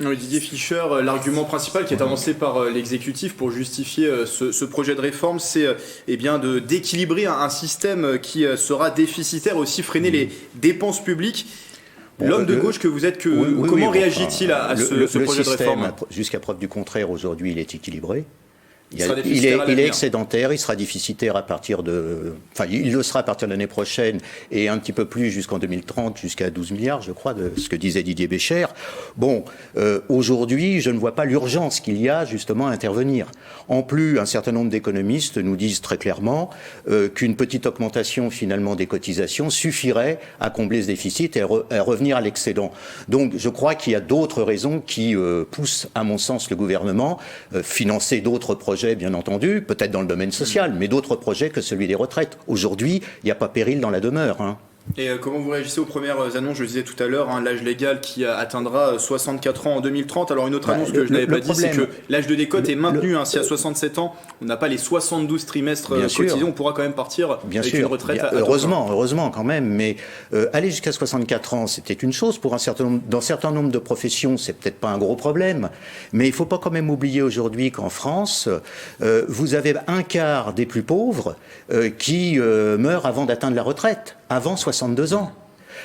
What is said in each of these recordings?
Oui, Didier Fischer, l'argument principal qui est avancé par l'exécutif pour justifier ce projet de réforme, c'est eh bien d'équilibrer un système qui sera déficitaire, aussi freiner les dépenses publiques. L'homme de gauche que vous êtes, comment réagit-il à ce projet de réforme? Jusqu'à preuve du contraire, aujourd'hui, il est équilibré. Il est excédentaire, il sera déficitaire à partir de... Enfin, il le sera à partir de l'année prochaine et un petit peu plus jusqu'en 2030, jusqu'à 12 milliards, je crois, de ce que disait Didier Bécher. Bon, aujourd'hui, je ne vois pas l'urgence qu'il y a justement à intervenir. En plus, un certain nombre d'économistes nous disent très clairement qu'une petite augmentation finalement des cotisations suffirait à combler ce déficit et à revenir à l'excédent. Donc, je crois qu'il y a d'autres raisons qui poussent, à mon sens, le gouvernement financer d'autres projets, bien entendu, peut-être dans le domaine social, mais d'autres projets que celui des retraites. Aujourd'hui, il n'y a pas péril dans la demeure. Et comment vous réagissez aux premières annonces? Je le disais tout à l'heure, l'âge légal qui atteindra 64 ans en 2030. Alors une autre annonce que je n'avais pas dit, c'est que l'âge de décote est maintenu. Si à 67 ans, on n'a pas les 72 trimestres cotisés, on pourra quand même partir avec une retraite à heureusement quand même. Mais aller jusqu'à 64 ans, c'était une chose. Dans un certain nombre de professions, c'est peut-être pas un gros problème. Mais il ne faut pas quand même oublier aujourd'hui qu'en France, vous avez un quart des plus pauvres qui meurent avant d'atteindre la retraite, avant 62 ans.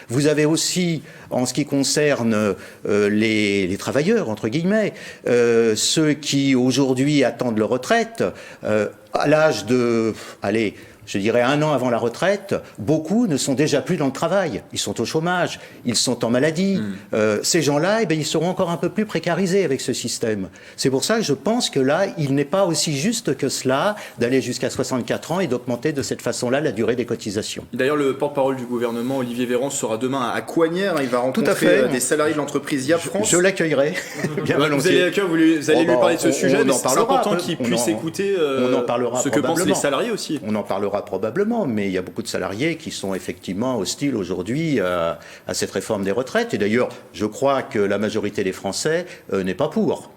Vous avez aussi, en ce qui concerne les travailleurs, entre guillemets, ceux qui aujourd'hui attendent leur retraite, à l'âge de, je dirais 1 an avant la retraite, beaucoup ne sont déjà plus dans le travail. Ils sont au chômage, ils sont en maladie. Ces gens-là, ils seront encore un peu plus précarisés avec ce système. C'est pour ça que je pense que là, il n'est pas aussi juste que cela d'aller jusqu'à 64 ans et d'augmenter de cette façon-là la durée des cotisations. D'ailleurs, le porte-parole du gouvernement, Olivier Véran, sera demain à Coignères. Il va rencontrer des salariés de l'entreprise YAP France. Je l'accueillerai. Bien volontiers. Vous allez lui parler de ce sujet, mais c'est important qu'il puisse écouter ce que pensent les salariés aussi. On en parlera probablement, mais il y a beaucoup de salariés qui sont effectivement hostiles aujourd'hui à cette réforme des retraites. Et d'ailleurs, je crois que la majorité des Français n'est pas pour.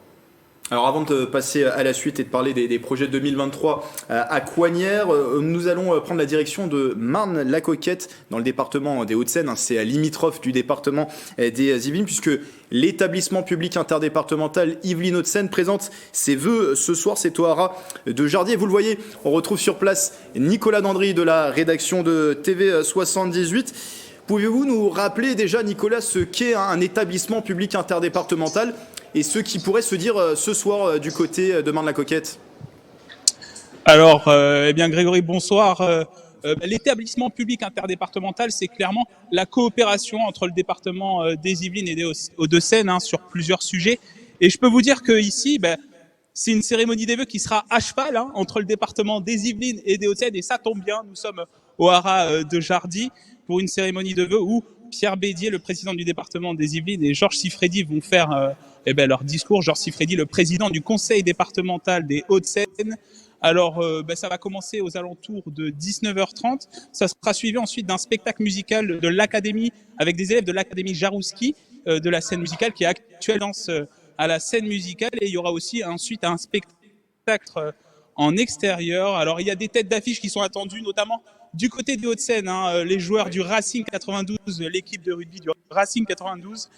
Alors avant de passer à la suite et de parler des projets 2023 à Coignères, nous allons prendre la direction de Marnes-la-Coquette dans le département des Hauts-de-Seine. C'est limitrophe du département des Yvelines puisque l'établissement public interdépartemental Yvelines-Hauts-de-Seine présente ses vœux ce soir. C'est au haras de Jardier. Vous le voyez, on retrouve sur place Nicolas Dandry de la rédaction de TV78. Pouvez-vous nous rappeler déjà, Nicolas, ce qu'est un établissement public interdépartemental et ce qui pourrait se dire ce soir du côté de Marnes-la-Coquette? Alors, Grégory, bonsoir. L'établissement public interdépartemental, c'est clairement la coopération entre le département des Yvelines et des Hauts-de-Seine sur plusieurs sujets. Et je peux vous dire que ici, c'est une cérémonie des vœux qui sera à cheval entre le département des Yvelines et des Hauts-de-Seine. Et ça tombe bien, nous sommes au haras de Jardy pour une cérémonie de vœux où Pierre Bédier, le président du département des Yvelines, et Georges Siffredi vont faire leur discours. Georges Siffredi, le président du conseil départemental des Hauts-de-Seine. Alors, ça va commencer aux alentours de 19h30. Ça sera suivi ensuite d'un spectacle musical de l'académie, avec des élèves de l'académie Jarouski, de la scène musicale, qui est actuellement à la scène musicale. Et il y aura aussi ensuite un spectacle en extérieur. Alors, il y a des têtes d'affiche qui sont attendues, notamment du côté des Hauts-de-Seine, les joueurs du Racing 92, l'équipe de rugby du Racing 92.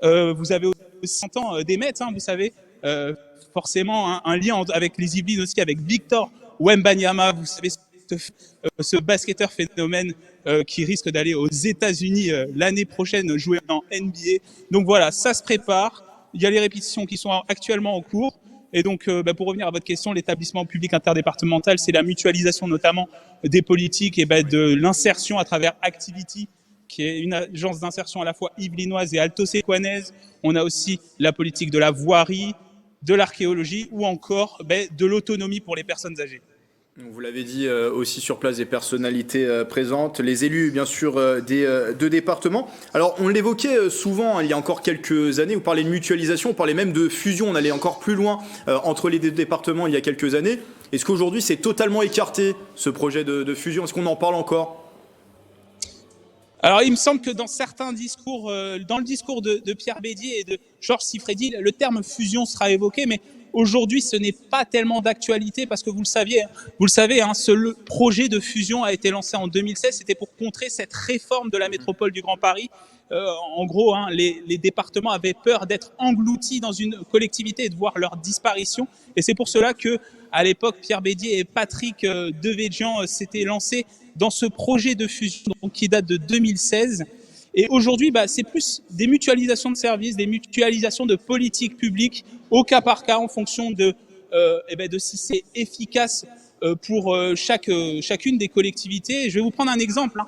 Vous avez aussi des Mets, vous savez, forcément un lien avec les Yvelines aussi, avec Victor Wembanyama, vous savez, ce basketteur phénomène qui risque d'aller aux États-Unis l'année prochaine jouer en NBA. Donc voilà, ça se prépare. Il y a les répétitions qui sont actuellement en cours. Et donc, pour revenir à votre question, l'établissement public interdépartemental, c'est la mutualisation notamment des politiques et de l'insertion à travers Activity, qui est une agence d'insertion à la fois yvelinoise et alto-séquanaise. On a aussi la politique de la voirie, de l'archéologie ou encore de l'autonomie pour les personnes âgées. Vous l'avez dit, aussi sur place des personnalités présentes, les élus bien sûr des deux départements. Alors on l'évoquait souvent il y a encore quelques années, vous parlez de mutualisation, on parlait même de fusion, on allait encore plus loin entre les deux départements il y a quelques années. Est-ce qu'aujourd'hui c'est totalement écarté ce projet de fusion? Est-ce qu'on en parle encore? Alors il me semble que dans certains discours, dans le discours de Pierre Bédier et de Georges Siffredi, le terme fusion sera évoqué, mais aujourd'hui, ce n'est pas tellement d'actualité parce que vous le savez, ce projet de fusion a été lancé en 2016. C'était pour contrer cette réforme de la métropole du Grand Paris En gros, hein, les départements avaient peur d'être engloutis dans une collectivité et de voir leur disparition. Et c'est pour cela que, à l'époque, Pierre Bédier et Patrick Devedjian s'étaient lancés dans ce projet de fusion donc, qui date de 2016. Et aujourd'hui, c'est plus des mutualisations de services, des mutualisations de politiques publiques au cas par cas en fonction de si c'est efficace pour chacune des collectivités. Et je vais vous prendre un exemple.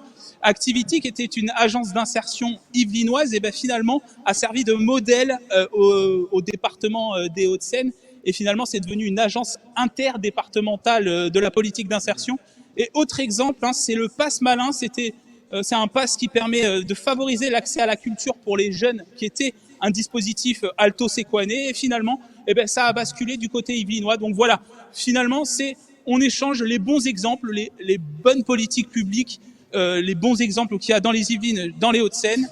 Activity, qui était une agence d'insertion yvelinoise, finalement a servi de modèle au département des Hauts-de-Seine. Et finalement, c'est devenu une agence interdépartementale de la politique d'insertion. Et autre exemple, c'est le Pass Malin. C'est un pass qui permet de favoriser l'accès à la culture pour les jeunes, qui était un dispositif alto-séquané. Et finalement, ça a basculé du côté yvelinois. Donc voilà, finalement, on échange les bons exemples, les bonnes politiques publiques, les bons exemples qu'il y a dans les Yvelines, dans les Hauts-de-Seine.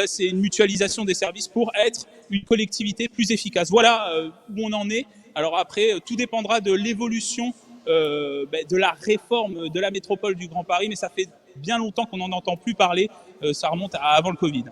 C'est une mutualisation des services pour être une collectivité plus efficace. Voilà où on en est. Alors après, tout dépendra de l'évolution de la réforme de la métropole du Grand Paris, mais ça fait bien longtemps qu'on n'en entend plus parler. Ça remonte à avant le Covid.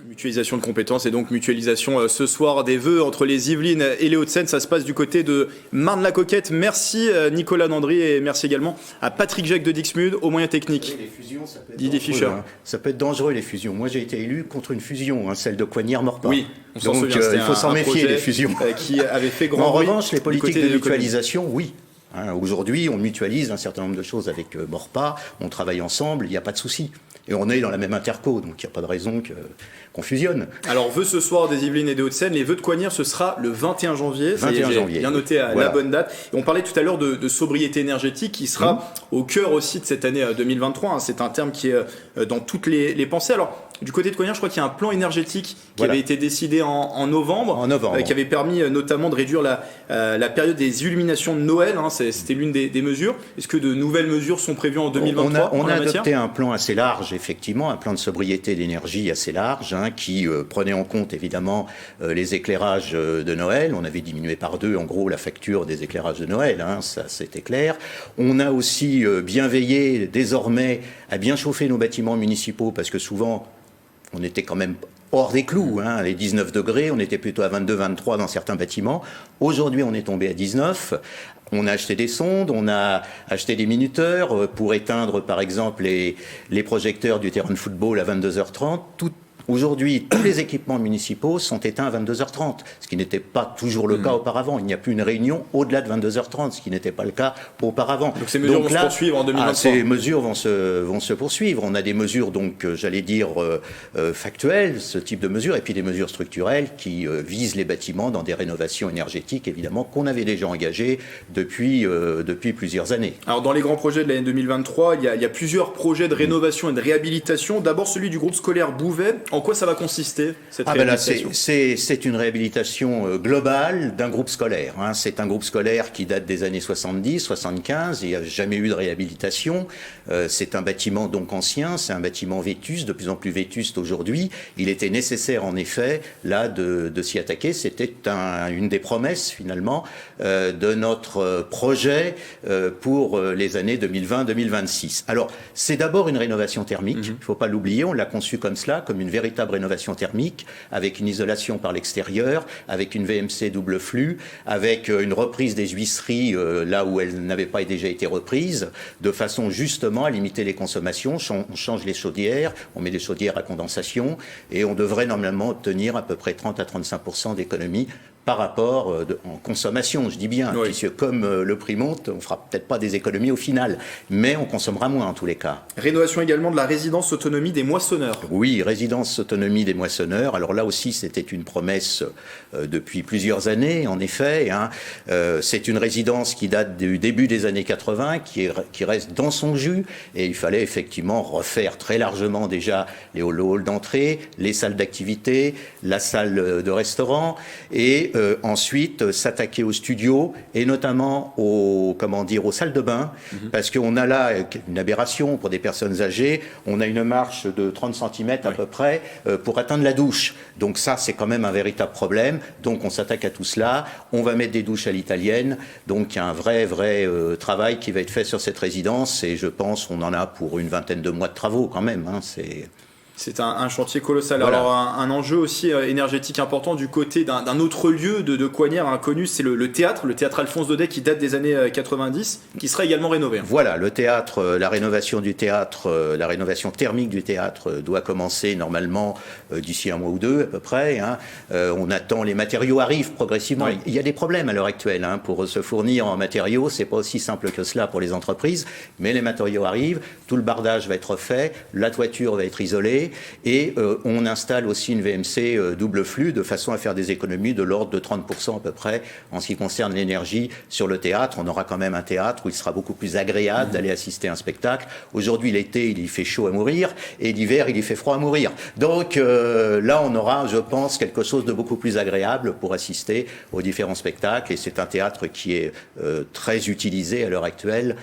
Mutualisation de compétences et donc mutualisation ce soir des vœux entre les Yvelines et les Hauts-de-Seine. Ça se passe du côté de Marne-la-Coquette. Merci Nicolas Dandry et merci également à Patrick Jacques de Dixmude aux moyens techniques. Oui, les fusions, ça peut être Didier dangereux, Fischer. Ça peut être dangereux les fusions. Moi j'ai été élu contre une fusion, celle de Coignères-Morpas. Oui, on s'en Donc souvient. il faut s'en méfier les fusions. Qui avait fait grand En bruit. revanche, les politiques de des mutualisation, oui. Aujourd'hui, on mutualise un certain nombre de choses avec Morpas, on travaille ensemble, il n'y a pas de souci. Et on est dans la même interco, donc il n'y a pas de raison qu'on fusionne. Alors, vœux ce soir des Yvelines et des Hauts-de-Seine. Les vœux de Coignères, ce sera le 21 janvier. 21 janvier. Bien noté à la bonne date. Et on parlait tout à l'heure de sobriété énergétique qui sera au cœur aussi de cette année 2023. C'est un terme qui est dans toutes les pensées. Alors, du côté de Coignères, je crois qu'il y a un plan énergétique qui avait été décidé en novembre. Qui avait permis notamment de réduire la période des illuminations de Noël. C'était l'une des mesures. Est-ce que de nouvelles mesures sont prévues en 2023 On a adopté un plan assez large, effectivement, un plan de sobriété d'énergie assez large, qui prenait en compte évidemment les éclairages de Noël. On avait diminué par 2 en gros la facture des éclairages de Noël, ça c'était clair. On a aussi bien veillé désormais à bien chauffer nos bâtiments municipaux parce que souvent on était quand même hors des clous, les 19 degrés, on était plutôt à 22, 23 dans certains bâtiments. Aujourd'hui, on est tombé à 19. On a acheté des sondes, on a acheté des minuteurs pour éteindre, par exemple, les projecteurs du terrain de football à 22h30. Aujourd'hui, tous les équipements municipaux sont éteints à 22h30, ce qui n'était pas toujours le cas auparavant. Il n'y a plus une réunion au-delà de 22h30, ce qui n'était pas le cas auparavant. Donc ces mesures vont se poursuivre en 2023. Ces mesures vont se poursuivre. On a des mesures, j'allais dire, factuelles, ce type de mesures, et puis des mesures structurelles qui visent les bâtiments dans des rénovations énergétiques, évidemment, qu'on avait déjà engagées depuis plusieurs années. Alors, dans les grands projets de l'année 2023, il y a plusieurs projets de rénovation et de réhabilitation. D'abord, celui du groupe scolaire Bouvet. En quoi ça va consister, cette réhabilitation ? C'est une réhabilitation globale d'un groupe scolaire. C'est un groupe scolaire qui date des années 70, 75, il n'y a jamais eu de réhabilitation. C'est un bâtiment donc ancien, c'est un bâtiment vétuste, de plus en plus vétuste aujourd'hui. Il était nécessaire en effet, là, de s'y attaquer. C'était une des promesses, finalement, de notre projet pour les années 2020-2026. Alors, c'est d'abord une rénovation thermique, il ne faut pas l'oublier, on l'a conçu comme cela, comme une véritable rénovation thermique, avec une isolation par l'extérieur, avec une VMC double flux, avec une reprise des huisseries là où elles n'avaient pas déjà été reprises, de façon justement à limiter les consommations. On change les chaudières, on met des chaudières à condensation, et on devrait normalement obtenir à peu près 30 à 35% d'économie par rapport en consommation, je dis bien, puisque comme le prix monte, on ne fera peut-être pas des économies au final, mais on consommera moins en tous les cas. Rénovation également de la résidence autonomie des moissonneurs. Oui, résidence autonomie des moissonneurs. Alors là aussi, c'était une promesse depuis plusieurs années, en effet. C'est une résidence qui date du début des années 80, qui reste dans son jus, et il fallait effectivement refaire très largement déjà le hall d'entrée, les salles d'activité, la salle de restaurant, et ensuite s'attaquer aux studios et notamment aux salles de bain, parce qu'on a là une aberration pour des personnes âgées. On a une marche de 30 cm à peu près pour atteindre la douche. Donc ça, c'est quand même un véritable problème. Donc on s'attaque à tout cela. On va mettre des douches à l'italienne. Donc il y a un vrai travail qui va être fait sur cette résidence, et je pense qu'on en a pour une vingtaine de mois de travaux quand même. C'est un chantier colossal. Voilà. Alors un enjeu aussi énergétique important du côté d'un autre lieu de Coignères inconnu, c'est le théâtre Alphonse Daudet qui date des années 90, qui sera également rénové. Voilà, le théâtre, la rénovation du théâtre, la rénovation thermique du théâtre doit commencer normalement d'ici un mois ou deux à peu près. On attend, les matériaux arrivent progressivement. Oui. Il y a des problèmes à l'heure actuelle pour se fournir en matériaux. C'est pas aussi simple que cela pour les entreprises, mais les matériaux arrivent. Tout le bardage va être fait, la toiture va être isolée. Et on installe aussi une VMC double flux de façon à faire des économies de l'ordre de 30% à peu près en ce qui concerne l'énergie sur le théâtre. On aura quand même un théâtre où il sera beaucoup plus agréable d'aller assister à un spectacle. Aujourd'hui, l'été, il y fait chaud à mourir et l'hiver, il y fait froid à mourir. Donc là, on aura, je pense, quelque chose de beaucoup plus agréable pour assister aux différents spectacles. Et c'est un théâtre qui est très utilisé à l'heure actuelle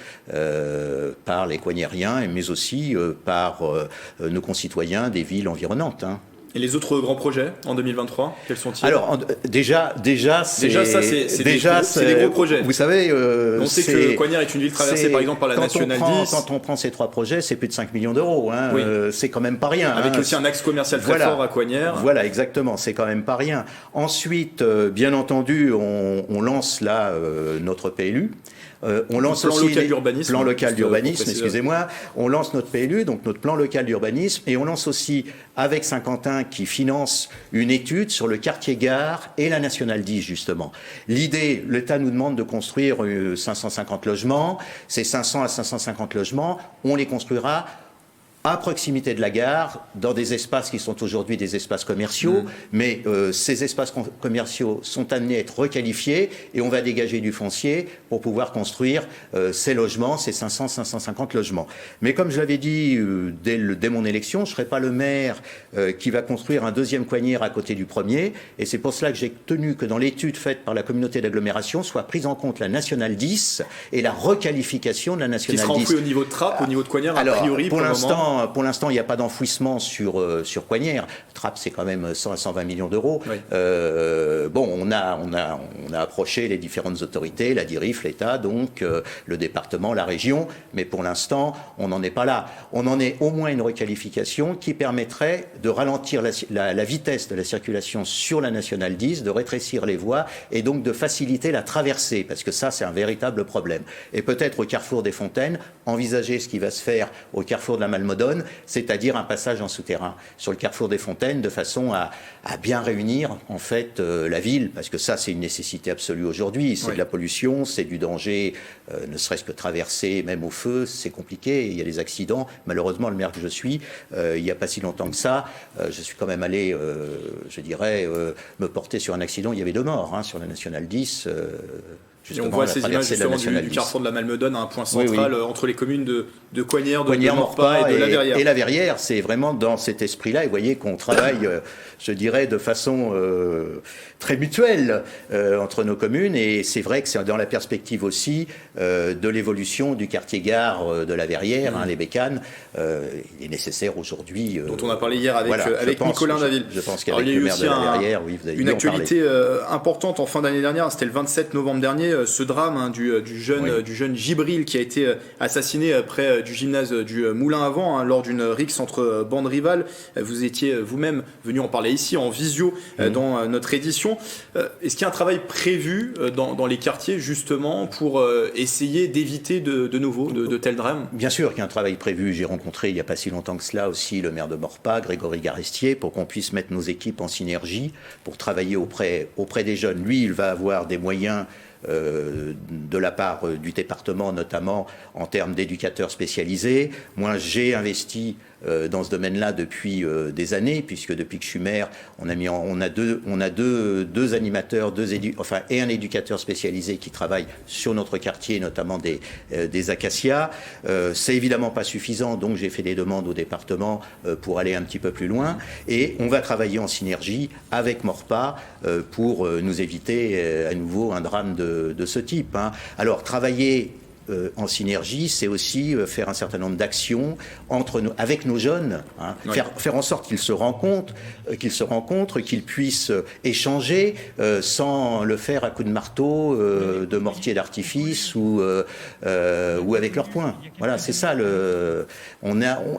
par les Coignériens, mais aussi par nos concitoyens des villes environnantes. Et les autres grands projets en 2023, quels sont-ils ? Alors déjà c'est des gros projets. Vous savez, on sait que Coignères est une ville traversée par exemple par la Nationale 10. Quand on prend ces 3 projets, c'est plus de 5 millions d'euros. Oui. C'est quand même pas rien. Avec aussi un axe commercial très fort à Coignères. Voilà, exactement. C'est quand même pas rien. Ensuite, bien entendu, on lance là notre PLU. On lance plan aussi plan local d'urbanisme, excusez-moi. On lance notre PLU, donc notre plan local d'urbanisme, et on lance aussi avec Saint-Quentin qui finance une étude sur le quartier gare et la Nationale 10 justement. L'idée, l'État nous demande de construire 550 logements. Ces 500 à 550 logements, on les construira à proximité de la gare, dans des espaces qui sont aujourd'hui des espaces commerciaux, mais ces espaces commerciaux sont amenés à être requalifiés et on va dégager du foncier pour pouvoir construire ces logements, ces 500-550 logements. Mais comme je l'avais dit dès mon élection, je ne serai pas le maire qui va construire un deuxième Coignères à côté du premier, et c'est pour cela que j'ai tenu que dans l'étude faite par la communauté d'agglomération soit prise en compte la Nationale 10 et la requalification de la Nationale 10. Qui sera enfouie au niveau de Trappes, au niveau de Coignères, a priori pour l'instant. Pour l'instant, il n'y a pas d'enfouissement sur Coignères. Trappes, c'est quand même 100 à 120 millions d'euros. Oui. On a approché les différentes autorités, la DIRIF, l'État, donc le département, la région, mais pour l'instant, on n'en est pas là. On en est au moins une requalification qui permettrait de ralentir la vitesse de la circulation sur la Nationale 10, de rétrécir les voies et donc de faciliter la traversée, parce que ça, c'est un véritable problème. Et peut-être au carrefour des Fontaines, envisager ce qui va se faire au carrefour de la Malmodone, c'est-à-dire un passage en souterrain sur le carrefour des Fontaines, de façon à bien réunir en fait la ville, parce que ça c'est une nécessité absolue aujourd'hui. C'est de la pollution, c'est du danger, ne serait-ce que traverser, même au feu, c'est compliqué. Il y a des accidents. Malheureusement, le maire que je suis, il n'y a pas si longtemps que ça, je suis quand même allé, je dirais, me porter sur un accident. Il y avait 2 morts sur la Nationale 10. Et on voit ces images justement du carrefour de la Malmodone à un point central entre les communes de Coignères, de Maurepas et de La Verrière. Et La Verrière, c'est vraiment dans cet esprit-là. Et vous voyez qu'on travaille, je dirais, de façon très mutuelle entre nos communes. Et c'est vrai que c'est dans la perspective aussi de l'évolution du quartier-gare de La Verrière, les Bécanes. Il est nécessaire aujourd'hui... dont on a parlé hier avec Nicolas Daville. Je pense qu'avec le maire de La Verrière, oui, vous avez une actualité importante en fin d'année dernière, c'était le 27 novembre dernier, ce drame du jeune Gibril qui a été assassiné près du gymnase du Moulin à Vent lors d'une rixe entre bandes rivales. Vous étiez vous-même venu en parler ici en visio dans notre édition. Est-ce qu'il y a un travail prévu dans les quartiers justement pour essayer d'éviter de nouveau de tels drames ? Bien sûr qu'il y a un travail prévu. J'ai rencontré il n'y a pas si longtemps que cela aussi le maire de Maurepas, Grégory Garestier, pour qu'on puisse mettre nos équipes en synergie pour travailler auprès des jeunes. Lui, il va avoir des moyens de la part du département, notamment en termes d'éducateurs spécialisés. Moi, j'ai investi dans ce domaine-là depuis des années, puisque depuis que je suis maire, on a deux animateurs, et un éducateur spécialisé qui travaille sur notre quartier, notamment des acacias. C'est évidemment pas suffisant, donc j'ai fait des demandes au département pour aller un petit peu plus loin, et on va travailler en synergie avec Maurepas pour nous éviter à nouveau un drame de ce type. Alors, travailler en synergie, c'est aussi faire un certain nombre d'actions avec nos jeunes, hein, faire en sorte qu'ils se rencontrent, qu'ils puissent échanger sans le faire à coups de marteau, de mortier d'artifice ou avec leurs poings. Voilà, c'est ça.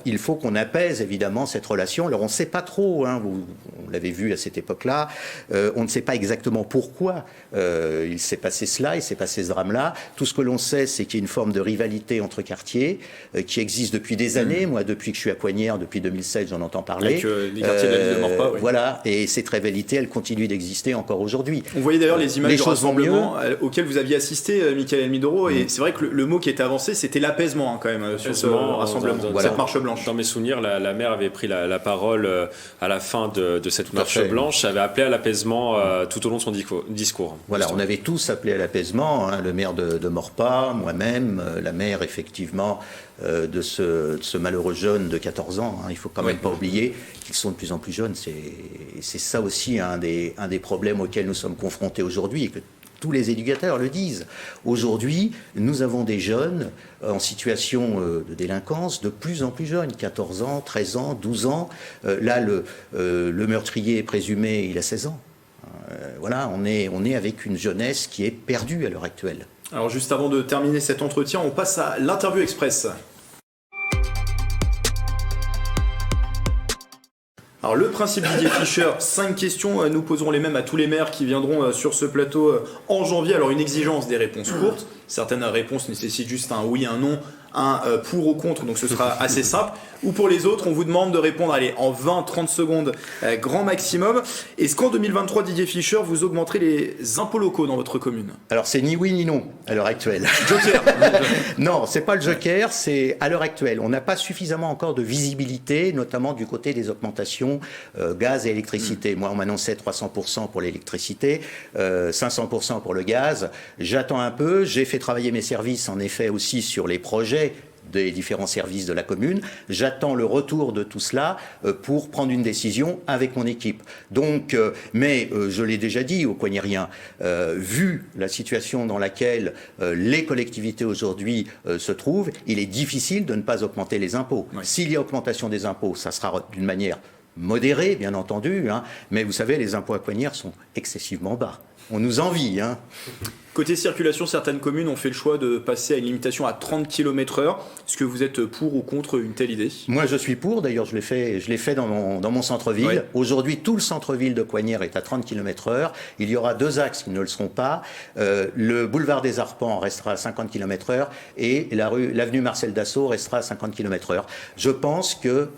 Il faut qu'on apaise évidemment cette relation. Alors on ne sait pas trop, hein, vous l'avez vu à cette époque-là, on ne sait pas exactement pourquoi il s'est passé cela, il s'est passé ce drame-là. Tout ce que l'on sait, c'est qu'il y a une forme de rivalité entre quartiers qui existe depuis des années. Moi, depuis que je suis à Coignières, depuis 2016, j'en entends parler. Avec les quartiers de la ville de Maurepas, oui. Voilà, et cette rivalité, elle continue d'exister encore aujourd'hui. On voyait d'ailleurs les images du rassemblement auquel vous aviez assisté, Michael Midoro, et c'est vrai que le mot qui était avancé, c'était l'apaisement, hein, quand même, sur ce rassemblement, cette marche blanche. Dans mes souvenirs, la maire avait pris la parole à la fin de cette marche blanche, avait appelé à l'apaisement tout au long de son discours. Voilà, on avait tous appelé à l'apaisement, hein, le maire de Maurepas, moi-même, la maire, effectivement, de ce malheureux jeune de 14 ans. Hein. Il ne faut quand même pas oublier qu'ils sont de plus en plus jeunes. C'est ça aussi un des problèmes auxquels nous sommes confrontés aujourd'hui, et que tous les éducateurs le disent. Aujourd'hui, nous avons des jeunes en situation de délinquance de plus en plus jeunes, 14 ans, 13 ans, 12 ans. Là, le meurtrier présumé, il a 16 ans. Voilà, on est avec une jeunesse qui est perdue à l'heure actuelle. Alors juste avant de terminer cet entretien, on passe à l'interview express. Alors le principe Didier Fischer, 5 questions, nous poserons les mêmes à tous les maires qui viendront sur ce plateau en janvier. Alors une exigence des réponses courtes, certaines réponses nécessitent juste un oui, un non, un pour ou contre, donc ce sera assez simple. Ou pour les autres, on vous demande de répondre en 20-30 secondes grand maximum. Est-ce qu'en 2023, Didier Fischer, vous augmenterez les impôts locaux dans votre commune? Alors c'est ni oui ni non à l'heure actuelle. Joker. Non, c'est pas le joker, c'est à l'heure actuelle. On n'a pas suffisamment encore de visibilité, notamment du côté des augmentations gaz et électricité. Moi, on m'annonçait 300% pour l'électricité, 500% pour le gaz. J'attends un peu, j'ai fait travailler mes services en effet aussi sur les projets des différents services de la commune. J'attends le retour de tout cela pour prendre une décision avec mon équipe. Donc, je l'ai déjà dit aux Coignériens, vu la situation dans laquelle les collectivités aujourd'hui se trouvent, il est difficile de ne pas augmenter les impôts. Oui. S'il y a augmentation des impôts, ça sera d'une manière modérée, bien entendu, hein, mais vous savez, les impôts à Coignières sont excessivement bas. On nous envie, hein. Côté circulation, certaines communes ont fait le choix de passer à une limitation à 30 km/h. Est-ce que vous êtes pour ou contre une telle idée? Moi, je suis pour. D'ailleurs, je l'ai fait dans mon centre-ville. Oui. Aujourd'hui, tout le centre-ville de Coignières est à 30 km/h. Il y aura 2 axes qui ne le seront pas. Le boulevard des Arpents restera à 50 km/h et l'avenue Marcel Dassault restera à 50 km/h. Je pense que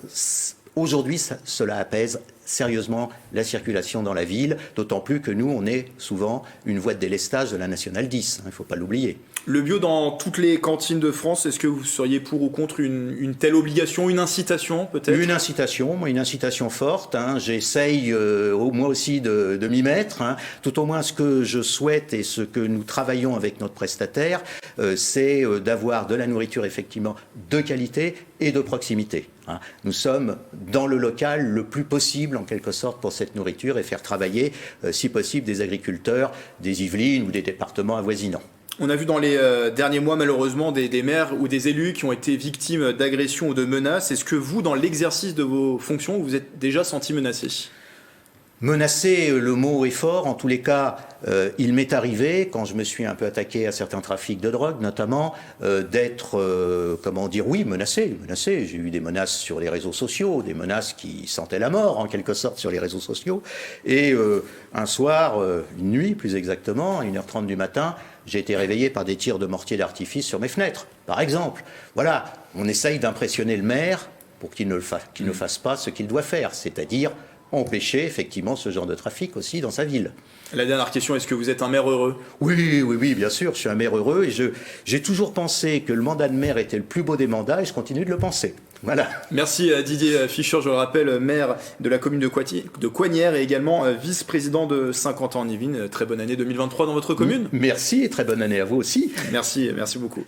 aujourd'hui, cela apaise sérieusement la circulation dans la ville, d'autant plus que nous, on est souvent une voie de délestage de la Nationale 10, il ne faut pas l'oublier. Le bio dans toutes les cantines de France, est-ce que vous seriez pour ou contre une telle obligation, une incitation peut-être? Une incitation forte, hein. J'essaye moi aussi de m'y mettre, hein. Tout au moins ce que je souhaite et ce que nous travaillons avec notre prestataire, c'est d'avoir de la nourriture effectivement de qualité et de proximité. Hein. Nous sommes dans le local le plus possible en quelque sorte pour cette nourriture et faire travailler, si possible, des agriculteurs des Yvelines ou des départements avoisinants. On a vu dans les derniers mois malheureusement des maires ou des élus qui ont été victimes d'agressions ou de menaces. Est-ce que vous, dans l'exercice de vos fonctions, vous êtes déjà senti menacé? Menacé, le mot est fort. En tous les cas, il m'est arrivé, quand je me suis un peu attaqué à certains trafics de drogue, notamment, d'être, menacé. J'ai eu des menaces sur les réseaux sociaux, des menaces qui sentaient la mort, en quelque sorte, sur les réseaux sociaux. Et un soir, une nuit plus exactement, à 1h30 du matin, j'ai été réveillé par des tirs de mortier d'artifice sur mes fenêtres, par exemple. Voilà, on essaye d'impressionner le maire pour qu'il ne fasse pas ce qu'il doit faire, c'est-à-dire empêcher effectivement ce genre de trafic aussi dans sa ville. La dernière question, est-ce que vous êtes un maire heureux? Oui, bien sûr, je suis un maire heureux et j'ai toujours pensé que le mandat de maire était le plus beau des mandats et je continue de le penser. Voilà. Merci Didier Fischer, je le rappelle, maire de la commune de Coignières et également vice-président de Saint-Quentin-en-Yvelines. Très bonne année 2023 dans votre commune. Merci et très bonne année à vous aussi. Merci beaucoup.